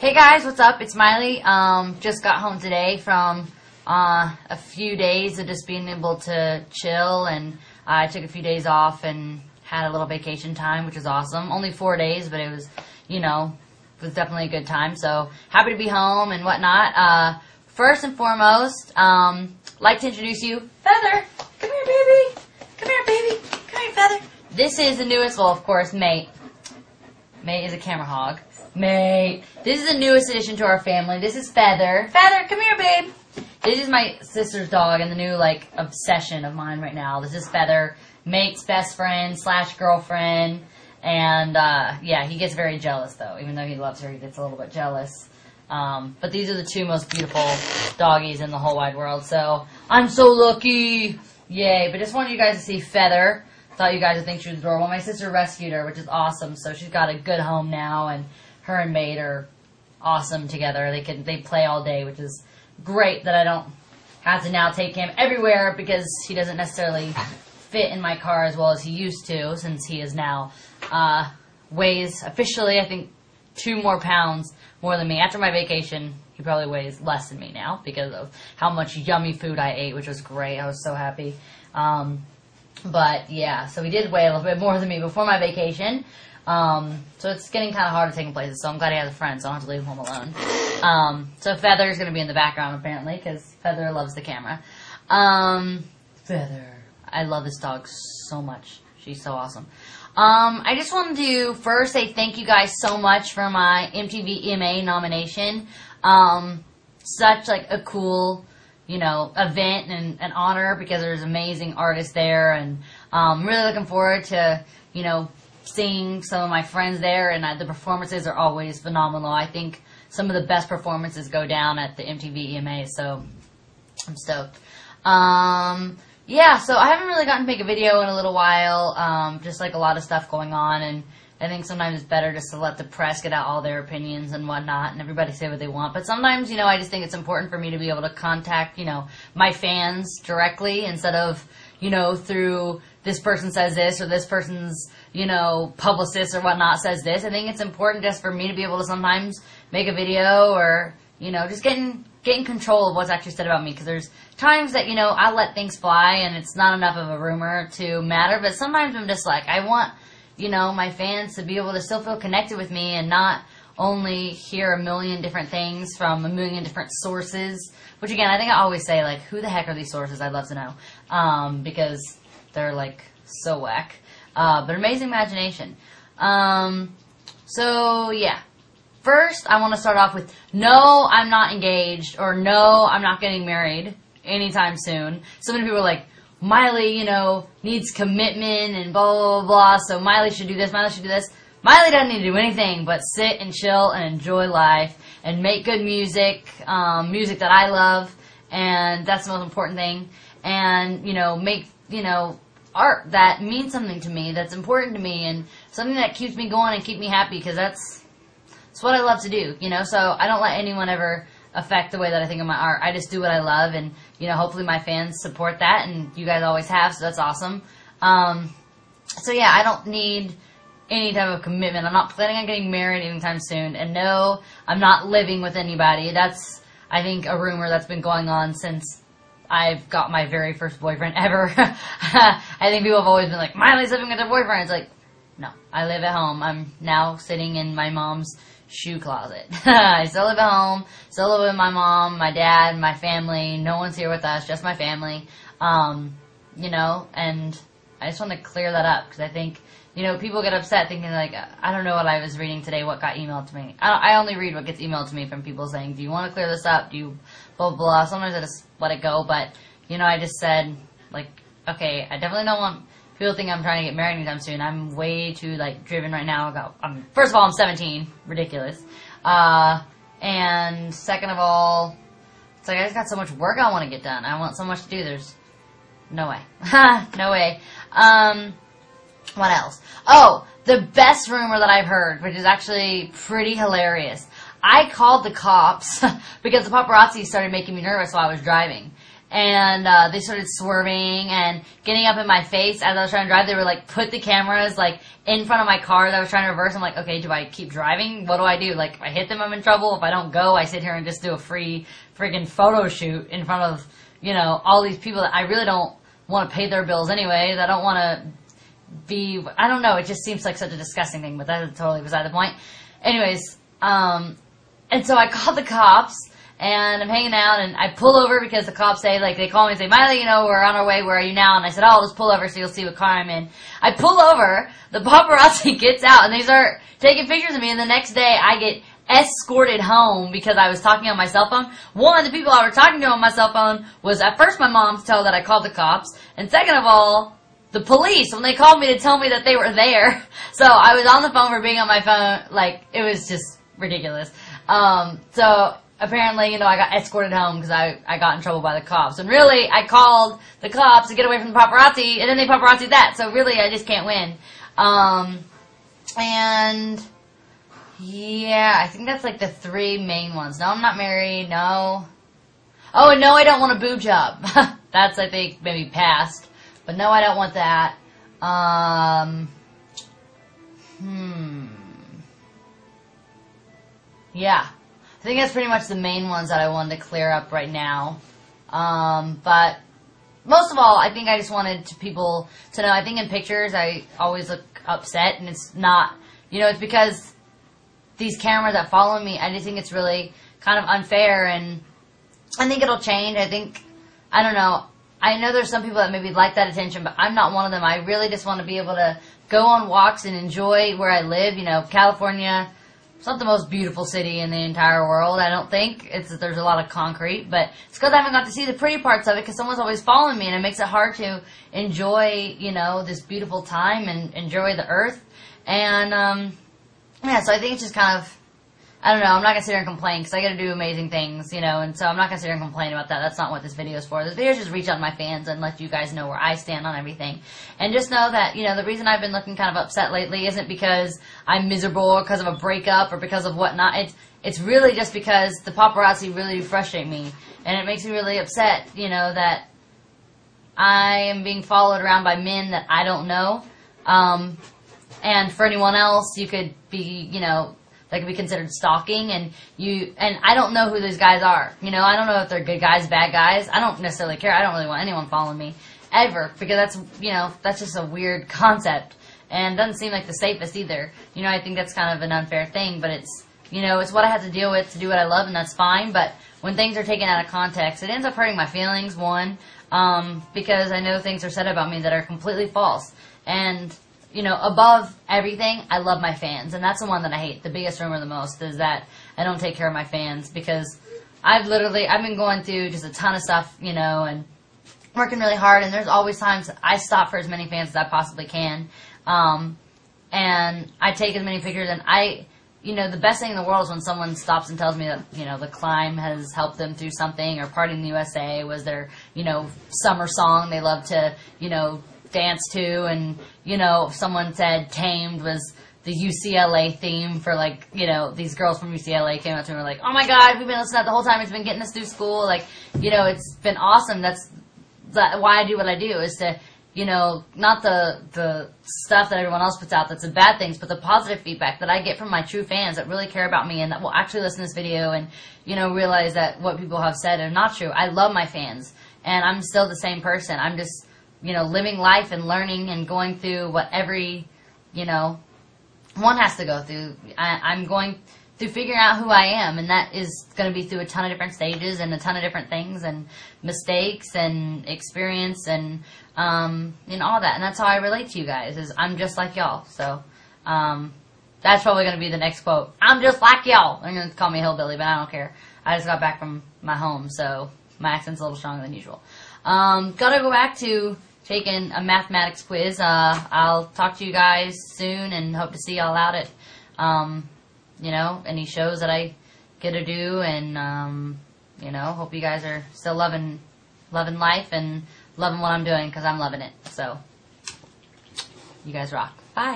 Hey guys, what's up? It's Miley. Just got home today from a few days of just being able to chill, and I took a few days off and had a little vacation time, which was awesome. Only 4 days, but it was, it was definitely a good time. So happy to be home and whatnot. First and foremost, like to introduce you, Feather. Come here, baby. Come here, baby. Come here, Feather. This is the newest, well, of course, Mate. Mate is a camera hog. Mate. This is the newest addition to our family. This is Feather. Feather, come here, babe. This is my sister's dog and the new, obsession of mine right now. This is Feather, Mate's best friend / girlfriend. And, yeah, he gets very jealous, though. Even though he loves her, he gets a little bit jealous. But these are the two most beautiful doggies in the whole wide world. So, I'm so lucky. Yay. But just wanted you guys to see Feather. Thought you guys would think she was adorable. My sister rescued her, which is awesome. So she's got a good home now, and her and Mate are awesome together. They play all day, which is great that I don't have to now take him everywhere because he doesn't necessarily fit in my car as well as he used to, since he is now weighs officially, I think, 2 more pounds more than me. After my vacation, he probably weighs less than me now because of how much yummy food I ate, which was great. I was so happy. But yeah, so he did weigh a little bit more than me before my vacation. So it's getting kind of hard to take him places, so I'm glad he has a friend, so I don't have to leave him home alone. So Feather's going to be in the background, apparently, because Feather loves the camera. Feather. I love this dog so much. She's so awesome. I just wanted to first say thank you guys so much for my MTV EMA nomination. Such, a cool, event and an honor, because there's amazing artists there, and I'm really looking forward to, seeing some of my friends there, and the performances are always phenomenal. I think some of the best performances go down at the MTV EMA, so I'm stoked. Yeah, so I haven't really gotten to make a video in a little while, just a lot of stuff going on, and I think sometimes it's better just to let the press get out all their opinions and whatnot, and everybody say what they want. But sometimes, I just think it's important for me to be able to contact, my fans directly, instead of, through this person says this, or this person's, publicist or whatnot says this. I think it's important just for me to be able to sometimes make a video, or, just get in control of what's actually said about me. Because there's times that, I let things fly and it's not enough of a rumor to matter. But sometimes I'm just I want, my fans to be able to still feel connected with me and not only hear a million different things from a million different sources. Which, again, I think I always say, who the heck are these sources? I'd love to know. Because they're, so whack. But amazing imagination. So, yeah. First, I want to start off with, no, I'm not engaged, or no, I'm not getting married anytime soon. So many people are like, Miley, needs commitment and blah, blah, blah, blah, so Miley should do this, Miley should do this. Miley doesn't need to do anything but sit and chill and enjoy life and make good music, music that I love, and that's the most important thing. And, make, art that means something to me, that's important to me, and something that keeps me going and keep me happy, because that's what I love to do, so I don't let anyone ever affect the way that I think of my art. I just do what I love, and, hopefully my fans support that, and you guys always have, so that's awesome. So yeah, I don't need any type of commitment. I'm not planning on getting married anytime soon, and no, I'm not living with anybody. That's, I think, a rumor that's been going on since I've got my very first boyfriend ever. I think people have always been like, Miley's living with her boyfriend. It's no, I live at home. I'm now sitting in my mom's shoe closet. I still live at home, still live with my mom, my dad, my family. No one's here with us, just my family. And I just want to clear that up, because I think, people get upset thinking I don't know what I was reading today, what got emailed to me. I only read what gets emailed to me from people saying, do you want to clear this up? Do you blah, blah, blah. Sometimes I just let it go, but, I just said, okay, I definitely don't want people think I'm trying to get married anytime soon. I'm way too, driven right now. First of all, I'm 17. Ridiculous. And second of all, it's I just got so much work I want to get done. I want so much to do. There's no way. No way. What else? Oh, the best rumor that I've heard, which is actually pretty hilarious. I called the cops because the paparazzi started making me nervous while I was driving. and they started swerving and getting up in my face as I was trying to drive. They were like, put the cameras like in front of my car that I was trying to reverse. I'm like, okay, do I keep driving? What do I do? Like, if I hit them, I'm in trouble. If I don't go, I sit here and just do a free freaking photo shoot in front of, you know, all these people that I really don't want to pay their bills anyways. I don't want to be, I don't know, it just seems like such a disgusting thing, but that's totally beside the point. Anyways, and so I called the cops, and I'm hanging out, and I pull over because the cops say, like, they call me and say, Miley, you know, we're on our way, where are you now? And I said, oh, I'll just pull over so you'll see what car I'm in. I pull over, the paparazzi gets out, and they start taking pictures of me, and the next day I get escorted home because I was talking on my cell phone. One of the people I was talking to on my cell phone was, at first, my mom to tell that I called the cops, and second of all, the police, when they called me to tell me that they were there. So I was on the phone for being on my phone, like, it was just ridiculous. So apparently, you know, I got escorted home because I got in trouble by the cops. And really, I called the cops to get away from the paparazzi, and then they paparazzi'd that. So really, I just can't win. And yeah, I think that's like the three main ones. No, I'm not married. No. Oh, and no, I don't want a boob job. That's, I think, maybe past. But no, I don't want that. Yeah. I think that's pretty much the main ones that I wanted to clear up right now. But most of all, I think I just wanted people to know, I think in pictures I always look upset, and it's not, you know, it's because these cameras that follow me, I just think it's really kind of unfair, and I think it'll change. I don't know. I know there's some people that maybe like that attention, but I'm not one of them. I really just want to be able to go on walks and enjoy where I live. You know, California, it's not the most beautiful city in the entire world, I don't think. There's a lot of concrete, but it's because I haven't got to see the pretty parts of it because someone's always following me, and it makes it hard to enjoy, you know, this beautiful time and enjoy the earth. And, yeah, so I think it's just kind of, I don't know, I'm not going to sit here and complain because I got to do amazing things, you know, and so I'm not going to sit here and complain about that. That's not what this video is for. This video is just reach out to my fans and let you guys know where I stand on everything. And just know that, you know, the reason I've been looking kind of upset lately isn't because I'm miserable or because of a breakup or because of whatnot. It's really just because the paparazzi really frustrate me. And it makes me really upset, you know, that I am being followed around by men that I don't know. And for anyone else, you could be, you know, that could be considered stalking, and I don't know who those guys are. You know, I don't know if they're good guys, bad guys. I don't necessarily care. I don't really want anyone following me ever, because that's, you know, that's just a weird concept, and doesn't seem like the safest either. You know, I think that's kind of an unfair thing, but it's, you know, it's what I have to deal with to do what I love, and that's fine. But when things are taken out of context, it ends up hurting my feelings, one, because I know things are said about me that are completely false. And, you know, above everything, I love my fans. And that's the one that I hate. The biggest rumor the most is that I don't take care of my fans, because I've been going through just a ton of stuff, you know, and working really hard. And there's always times I stop for as many fans as I possibly can. And I take as many pictures, and you know, the best thing in the world is when someone stops and tells me that, you know, The Climb has helped them through something, or Party in the USA was their, you know, summer song they love to, you know, dance to. And, you know, someone said Tamed was the UCLA theme for, like, you know, these girls from UCLA came up to me and were like, oh my God, we've been listening to that the whole time, it's been getting us through school. Like, you know, it's been awesome. That's why I do what I do, is to, you know, not the stuff that everyone else puts out that's the bad things, but the positive feedback that I get from my true fans that really care about me and that will actually listen to this video and, you know, realize that what people have said are not true. I love my fans, and I'm still the same person. I'm just, you know, living life and learning and going through what every, you know, one has to go through. I'm going through figuring out who I am, and that is going to be through a ton of different stages and a ton of different things and mistakes and experience and all that. And that's how I relate to you guys, is I'm just like y'all. So that's probably going to be the next quote. I'm just like y'all. They're going to call me hillbilly, but I don't care. I just got back from my home, so my accent's a little stronger than usual. Gotta go back to taking a mathematics quiz. I'll talk to you guys soon and hope to see y'all out at, you know, any shows that I get to do. And, you know, hope you guys are still loving life and loving what I'm doing, because I'm loving it. So, you guys rock. Bye.